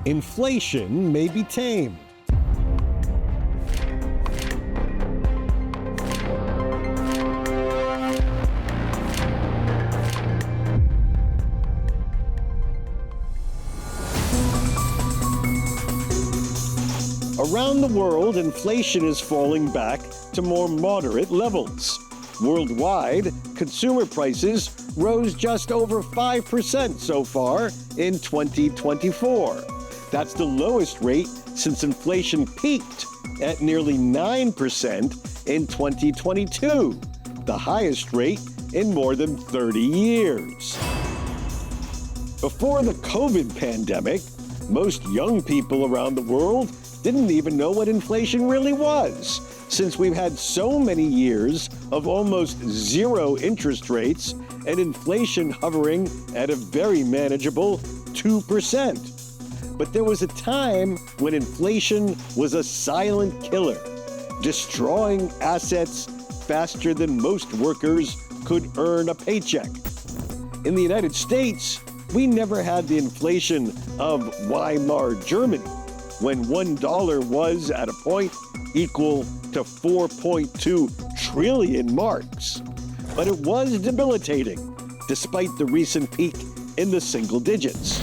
Inflation may be tamed. Around the world, inflation is falling back to more moderate levels. Worldwide, consumer prices rose just over 5% so far in 2024. That's the lowest rate since inflation peaked at nearly 9% in 2022, the highest rate in more than 30 years. Before the COVID pandemic, most young people around the world didn't even know what inflation really was, since we've had so many years of almost zero interest rates and inflation hovering at a very manageable 2%. But there was a time when inflation was a silent killer, destroying assets faster than most workers could earn a paycheck. In the United States, we never had the inflation of Weimar Germany, when $1 was, at a point, equal to 4.2 trillion marks. But it was debilitating, despite the recent peak in the single digits.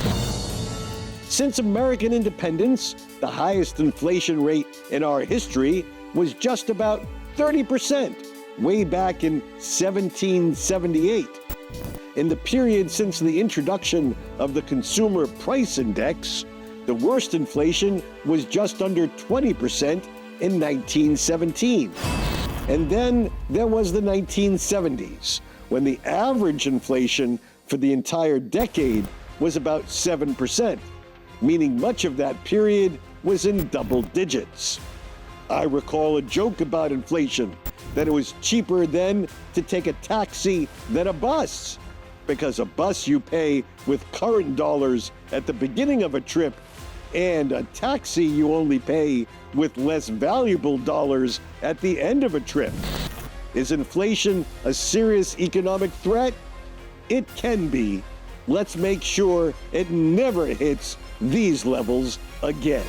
Since American independence, the highest inflation rate in our history was just about 30%, way back in 1778. In the period since the introduction of the Consumer Price Index, the worst inflation was just under 20% in 1917. And then there was the 1970s, when the average inflation for the entire decade was about 7%, meaning much of that period was in double digits. I recall a joke about inflation, that it was cheaper then to take a taxi than a bus, because a bus you pay with current dollars at the beginning of a trip, and a taxi you only pay with less valuable dollars at the end of a trip. Is inflation a serious economic threat? It can be. Let's make sure it never hits these levels again.